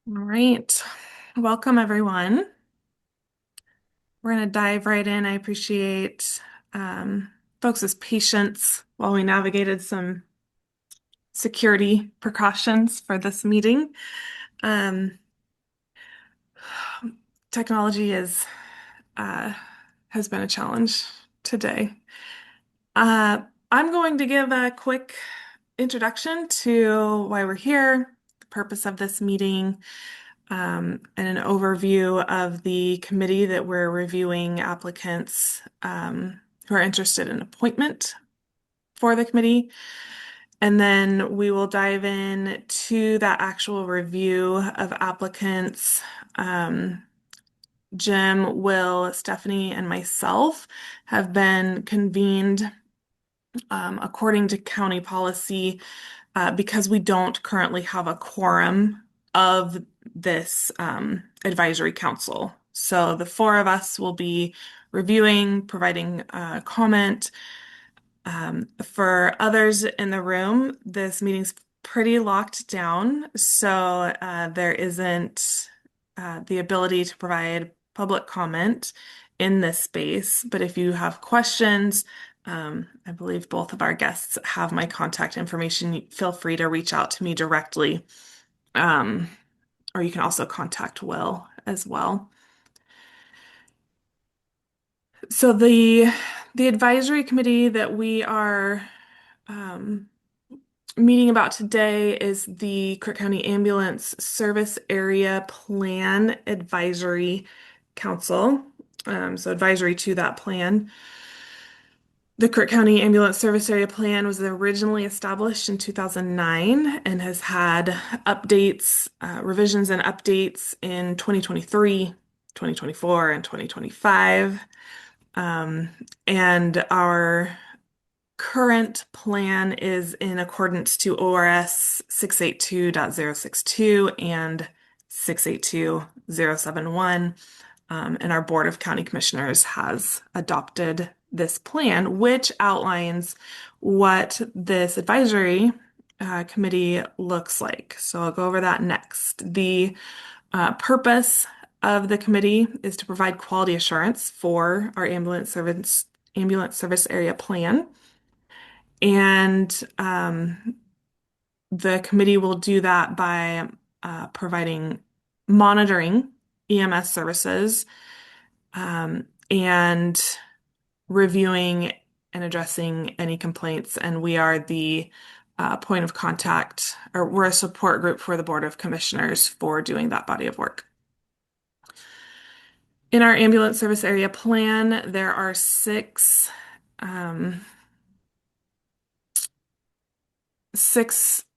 All right. Welcome, everyone. We're going to dive right in. I appreciate folks' patience while we navigated some security precautions for this meeting. Um, Technology uh, has been a challenge today. Uh, I'm going to give a quick introduction to why we're here, the purpose of this meeting, and an overview of the committee that we're reviewing applicants who are interested in appointment for the committee. And then we will dive in to that actual review of applicants. Jim, Will, Stephanie, and myself have been convened according to county policy because we don't currently have a quorum of this advisory council. So the four of us will be reviewing, providing comment. For others in the room, this meeting's pretty locked down, so there isn't the ability to provide public comment in this space. But if you have questions, I believe both of our guests have my contact information. Feel free to reach out to me directly, um, or you can also contact Will as well. So the advisory committee that we are um, meeting about today is the Crook County Ambulance Service Area Plan Advisory Council. So advisory to that plan. The Crook County Ambulance Service Area Plan was originally established in 2009 and has had updates, revisions and updates in 2023, 2024, and 2025. And our current plan is in accordance to ORS 682.062 and 682.071. And our Board of County Commissioners has adopted this plan, which outlines what this advisory committee looks like. So I'll go over that next. The purpose of the committee is to provide quality assurance for our ambulance service area plan. And the committee will do that by providing monitoring EMS services and reviewing and addressing any complaints. And we are the point of contact, or we're a support group for the Board of Commissioners for doing that body of work. In our ambulance service area plan, there are six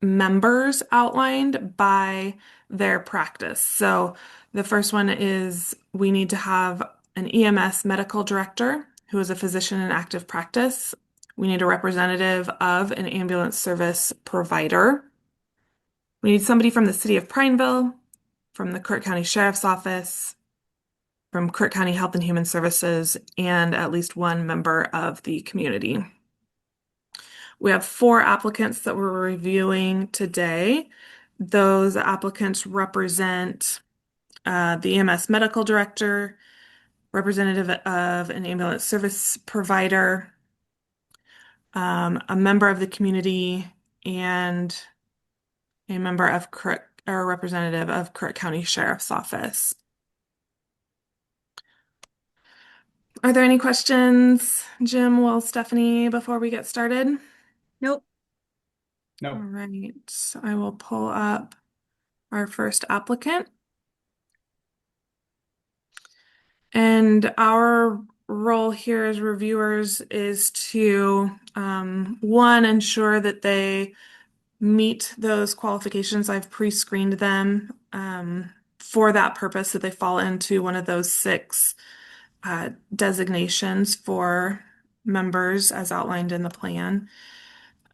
members outlined by their practice. So the first one is we need to have an EMS medical director who is a physician in active practice. We need a representative of an ambulance service provider. We need somebody from the city of Prineville, from the Crook County Sheriff's Office, from Crook County Health and Human Services, and at least one member of the community. We have four applicants that we're reviewing today. Those applicants represent the EMS medical director, representative of an ambulance service provider, a member of the community, and a member of Crook, or representative of Crook County Sheriff's Office. Are there any questions, Jim, Will, Stephanie, before we get started? Nope. All No. right, I will pull up our first applicant. And our role here as reviewers is to, one, ensure that they meet those qualifications. I've pre-screened them for that purpose, that they fall into one of those six designations for members as outlined in the plan.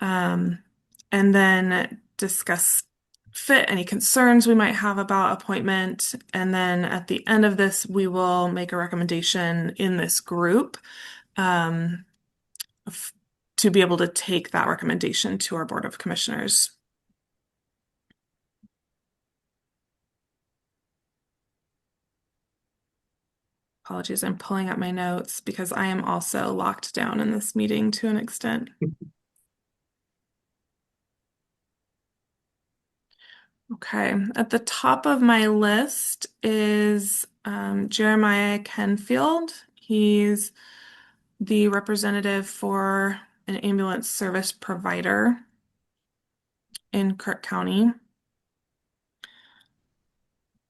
And then discuss fit, any concerns we might have about appointment. And then at the end of this, we will make a recommendation in this group um, to be able to take that recommendation to our Board of Commissioners. Apologies, I'm pulling up my notes because I am also locked down in this meeting to an extent. Okay, at the top of my list is Jeremiah Kenfield. He's the representative for an ambulance service provider in Kirk County.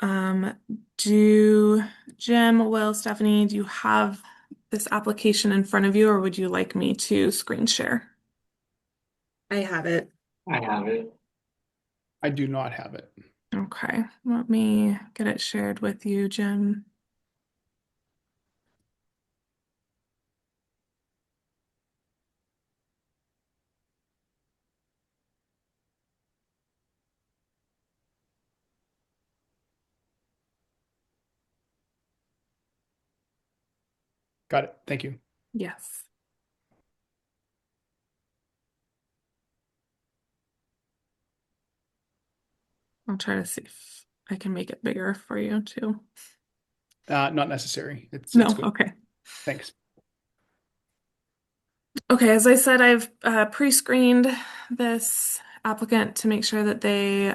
Um, do Jim, Will, Stephanie, do you have this application in front of you, or would you like me to screen share? I have it. I have it. I do not have it. Okay, let me get it shared with you, Jim. Got it. Thank you. Yes. I'll try to see if I can make it bigger for you too. Not necessary. It's No, good. okay. Thanks. Okay, as I said, I've pre-screened this applicant to make sure that they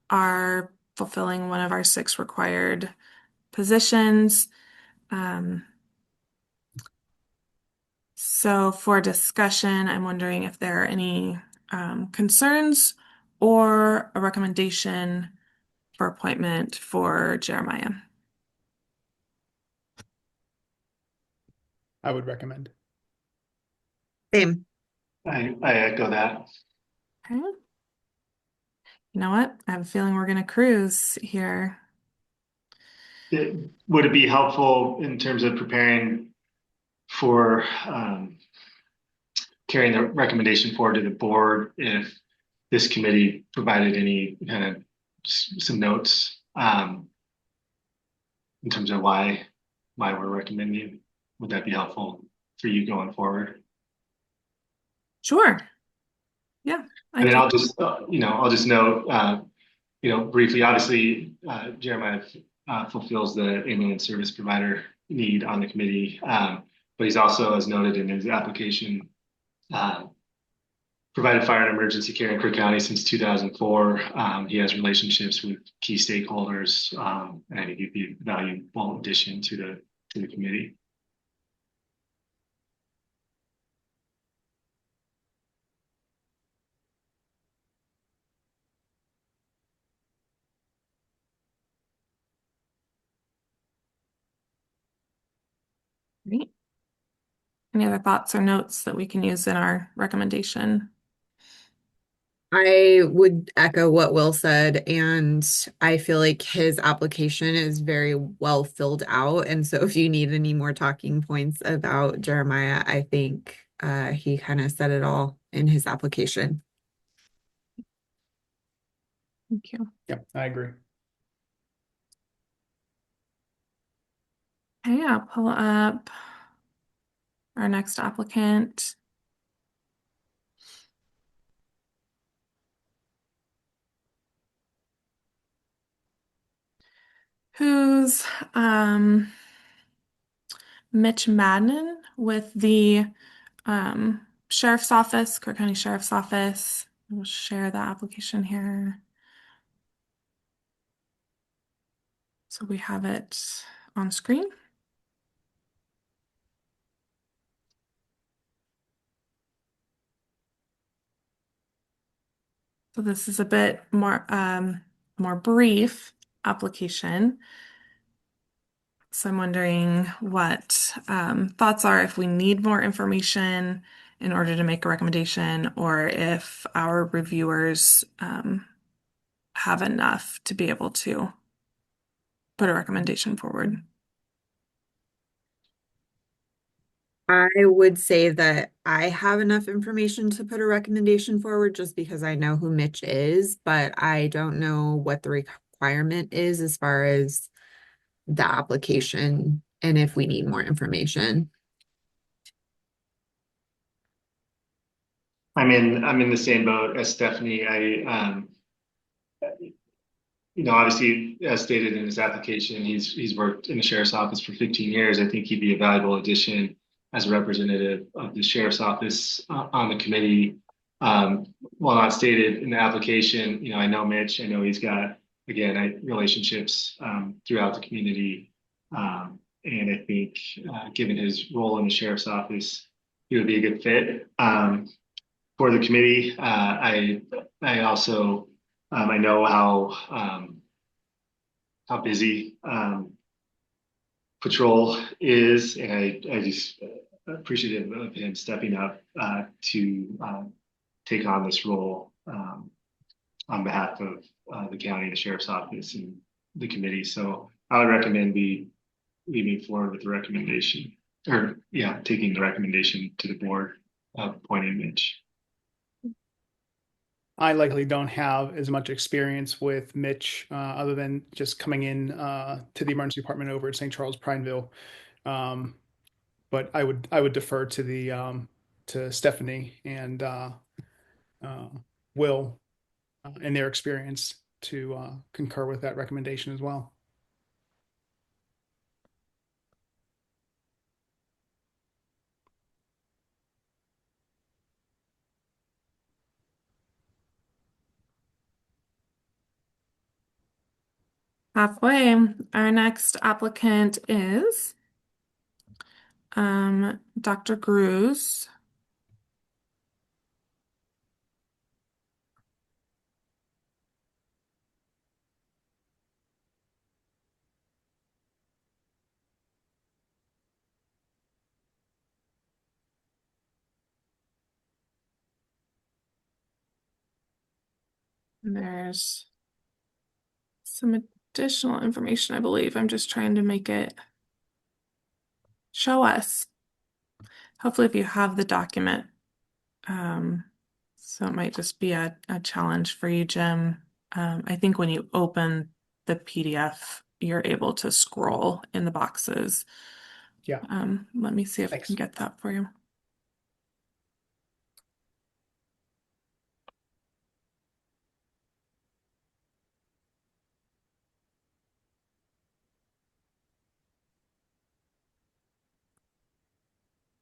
are fulfilling one of our 6 required positions. Um, so for discussion, I'm wondering if there are any concerns or a recommendation for appointment for Jeremiah. I would recommend. Same. I echo that. Okay. You know what? I have a feeling we're going to cruise here. Would it be helpful in terms of preparing for carrying the recommendation forward to the board if this committee provided any kind of some notes in terms of why we're recommending? Would that be helpful for you going forward? Sure. Yeah, I And then can. I'll just I'll just note briefly, obviously, Jeremiah fulfills the ambulance service provider need on the committee, but he's also, as noted in his application, uh, provided fire and emergency care in Crook County since 2004. He has relationships with key stakeholders, and I think he'd be a valuable addition to the committee. Great. Any other thoughts or notes that we can use in our recommendation? I would echo what Will said, and I feel like his application is very well filled out. And so if you need any more talking points about Jeremiah, I think he kind of said it all in his application. Thank you. Yep, I agree. Okay, I'll pull up our next applicant. Who's Mitch Madden with the Sheriff's Office, Kirk County Sheriff's Office. We'll share the application here. So we have it on screen. So this is a bit more brief application. So I'm wondering what thoughts are if we need more information in order to make a recommendation, or if our reviewers have enough to be able to put a recommendation forward. I would say that I have enough information to put a recommendation forward just because I know who Mitch is, but I don't know what the requirement is as far as the application and if we need more information. I'm in the same boat as Stephanie. obviously, as stated in his application, he's worked in the sheriff's office for 15 years. I think he'd be a valuable addition as a representative of the sheriff's office on the committee. While not stated in the application, I know Mitch. I know he's got again relationships throughout the community, and I think given his role in the sheriff's office, he would be a good fit for the committee. I also I know how busy patrol is, and I just appreciative of him stepping up to take on this role on behalf of the county, the sheriff's office, and the committee. So I would recommend we moving forward with the recommendation, or yeah, taking the recommendation to the board of appointing Mitch. I likely don't have as much experience with Mitch, other than just coming in to the emergency department over at St. Charles Prineville. Um, but I would defer to the to Stephanie and uh, Will and their experience to concur with that recommendation as well. Halfway. Our next applicant is Dr. Gruz. There's some additional information, I believe. I'm just trying to make it show us. Hopefully, if you have the document. So it might just be a challenge for you, Jim. I think when you open the PDF, you're able to scroll in the boxes. Yeah, Let me see if I thanks. can get that for you.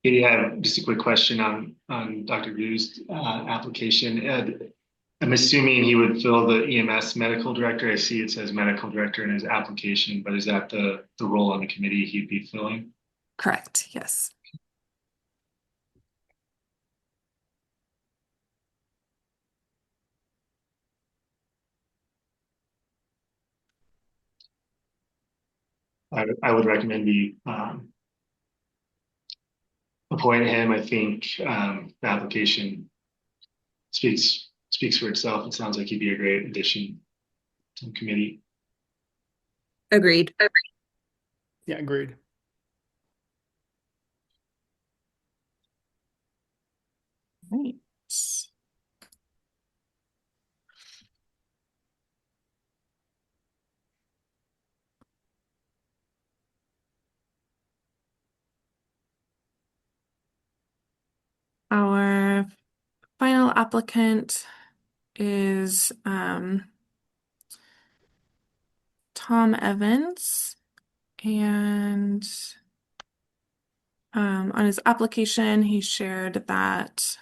Katie, I have just a quick question on Dr. Gu's application. I'm assuming he would fill the EMS medical director. I see it says medical director in his application, but is that the role on the committee he'd be filling? Correct, yes. I would recommend we appoint him. I think the application speaks for itself. It sounds like he'd be a great addition to the committee. Agreed. Yeah, agreed. Right. Our final applicant is Tom Evans, and on his application, he shared that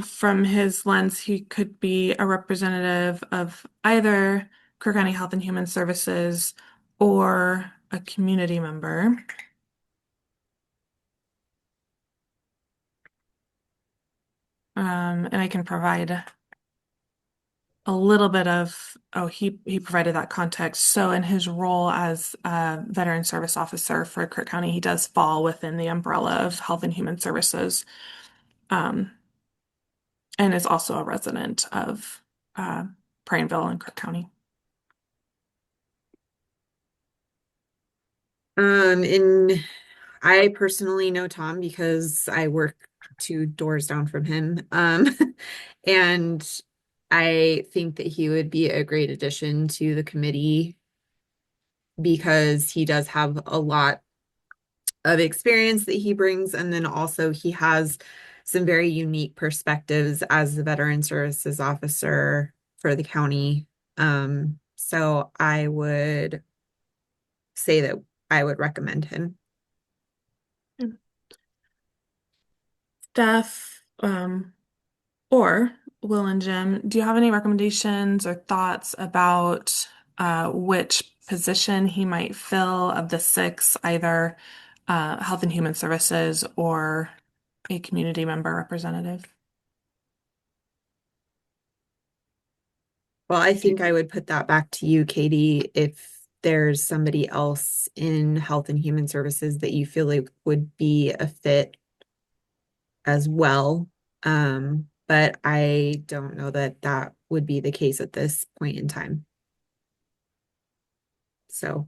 from his lens, he could be a representative of either Cook County Health and Human Services or a community member. And I can provide a little bit of, he provided that context. So in his role as a veteran service officer for Cook County, he does fall within the umbrella of Health and Human Services, and is also a resident of Prineville and Cook County. And I personally know Tom because I work 2 doors down from him. And I think that he would be a great addition to the committee because he does have a lot of experience that he brings, and then also he has some very unique perspectives as the veteran services officer for the county So I would say that I would recommend him. Steph, or Will and Jim, do you have any recommendations or thoughts about which position he might fill of the six, either Health and Human Services or a community member representative? Well, I think I would put that back to you, Katie, if there's somebody else in Health and Human Services that you feel like would be a fit as well. But I don't know that that would be the case at this point in time. So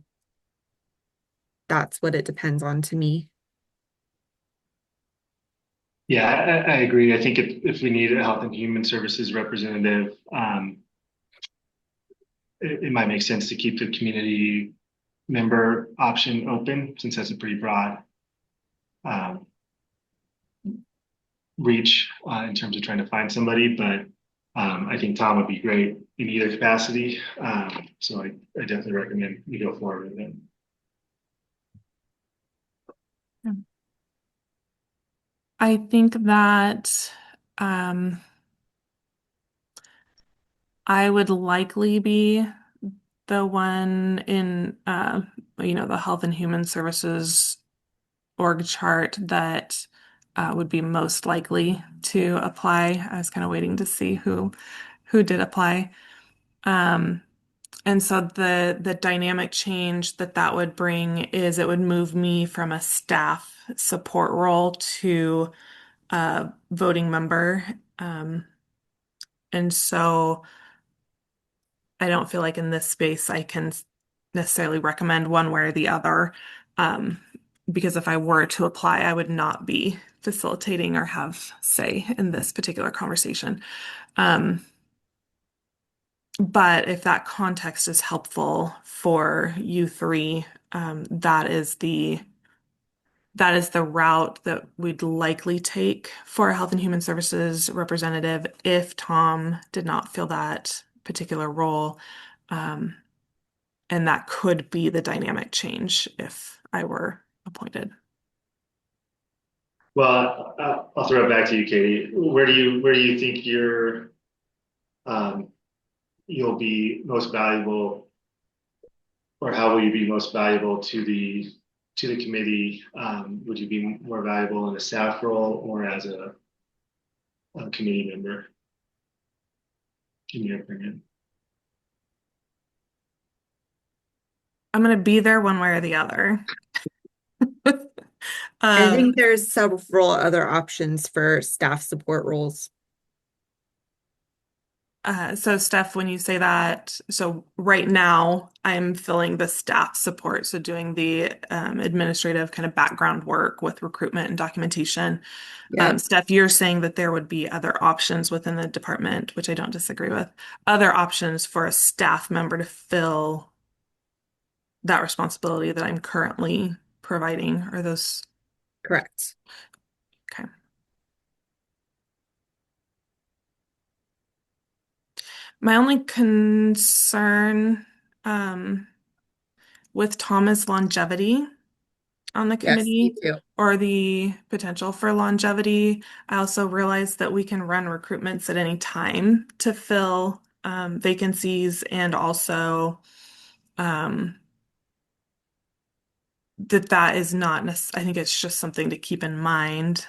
that's what it depends on to me. Yeah, I agree. I think if we need a Health and Human Services representative, it might make sense to keep the community member option open since that's a pretty broad um, reach in terms of trying to find somebody. But I think Tom would be great in either capacity. So I definitely recommend you go forward with it. I think that um, I would likely be the one in, the Health and Human Services org chart that would be most likely to apply. I was kind of waiting to see who did apply. Um, and so the dynamic change that would bring is it would move me from a staff support role to a voting member. And so I don't feel like in this space I can necessarily recommend one way or the other. Um, because if I were to apply, I would not be facilitating or have say in this particular conversation. Um, but if that context is helpful for you three, that is the route that we'd likely take for a Health and Human Services representative if Tom did not fill that particular role. Um, and that could be the dynamic change if I were appointed. Well, I'll throw it back to you, Katie. Where do you think um, you'll be most valuable, or how will you be most valuable to the committee? Would you be more valuable in a staff role or as a committee member, in your opinion? I'm going to be there one way or the other. I Um, think there's several other options for staff support roles. so Steph, when you say that, so right now I'm filling the staff support, so doing the administrative kind of background work with recruitment and documentation. Yep, Steph, you're saying that there would be other options within the department, which I don't disagree with, other options for a staff member to fill that responsibility that I'm currently providing. Are those correct. okay? My only concern with Tom is longevity on the Yes, me committee too. or the potential for longevity. I also realize that we can run recruitments at any time to fill vacancies and also um, that is not necessarily, I think it's just something to keep in mind.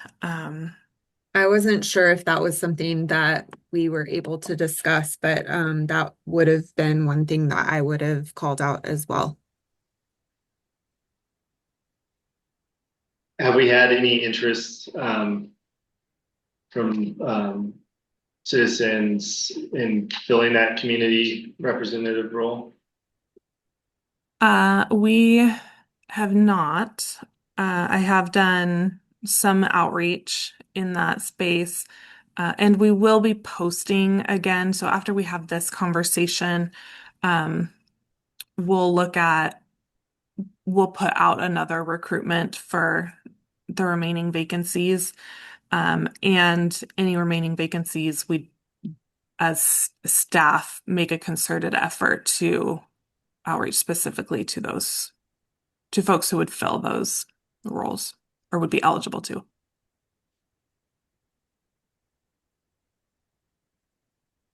I wasn't sure if that was something that we were able to discuss, but that would have been one thing that I would have called out as well. Have we had any interest from citizens in filling that community representative role? We have not. I have done some outreach in that space, and we will be posting again. So after we have this conversation, um, we'll look at, we'll put out another recruitment for the remaining vacancies. And any remaining vacancies, we as staff, make a concerted effort to outreach specifically to folks who would fill those roles or would be eligible to.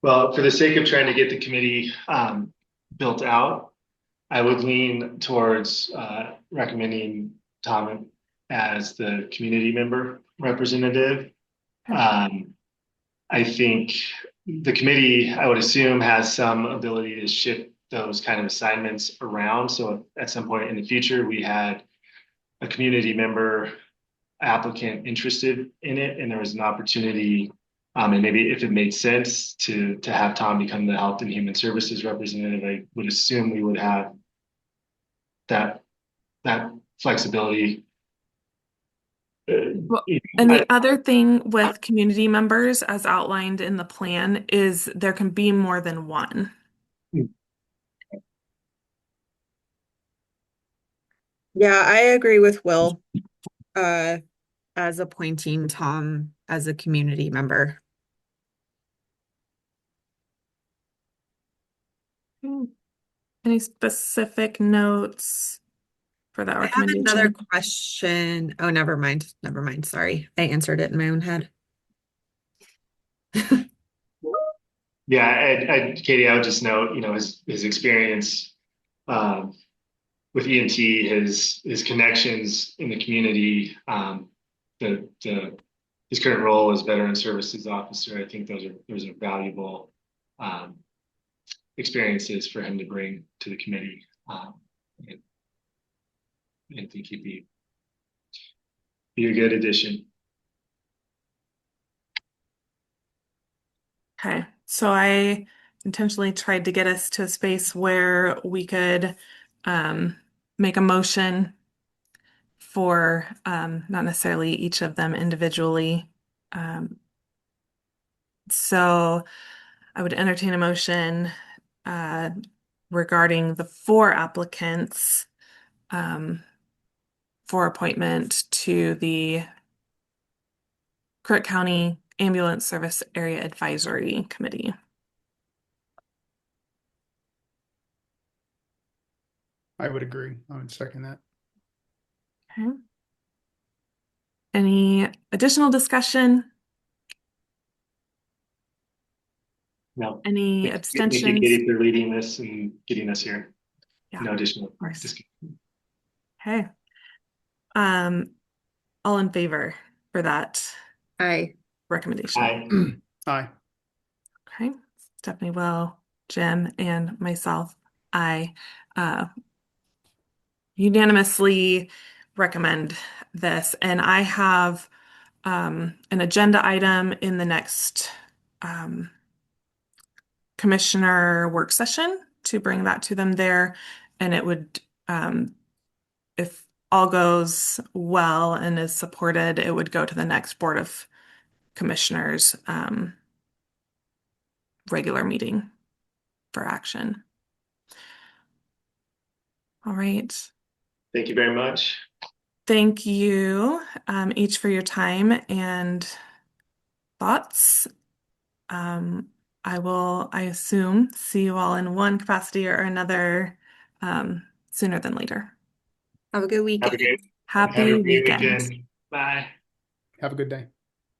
Well, for the sake of trying to get the committee built out, I would lean towards recommending Tom as the community member representative. Um, I think the committee, I would assume, has some ability to shift those kind of assignments around. So at some point in the future, we had a community member applicant interested in it, and there was an opportunity, and maybe if it made sense to have Tom become the Health and Human Services representative, I would assume we would have that that flexibility. Well, and the other thing with community members, as outlined in the plan, is there can be more than one. Yeah, I agree with Will, uh, as appointing Tom as a community member. Any specific notes for that I have another recommendation? question. Oh, never mind. Never mind. Sorry. I answered it in my own head. Yeah, Katie, I would just note, his experience um, with EMT, his connections in the community, the his current role as Veteran Services Officer. I think those are valuable um, experiences for him to bring to the committee. And I think he'd be a good addition. Okay, so I intentionally tried to get us to a space where we could make a motion for not necessarily each of them individually. Um, so I would entertain a motion uh, regarding the four applicants for appointment to the Crook County Ambulance Service Area Advisory Committee. I would agree. I would second that. Okay. Any additional discussion? No, Any thank you, abstentions? Katie, for leading this and getting us here. Yeah, No of additional course. discussion. Okay. Um, all in favor for that Aye. recommendation? Aye. Aye. Okay. Stephanie, Will, Jim, and myself, I unanimously recommend this. And I have an agenda item in the next commissioner work session to bring that to them there. And it would, if all goes well and is supported, it would go to the next Board of Commissioners regular meeting for action. All right. Thank you very much. Thank you each for your time and thoughts. I assume, see you all in one capacity or another sooner than later. Have a good Have a weekend. great, have Happy a great weekend. weekend. Bye. Have a good day.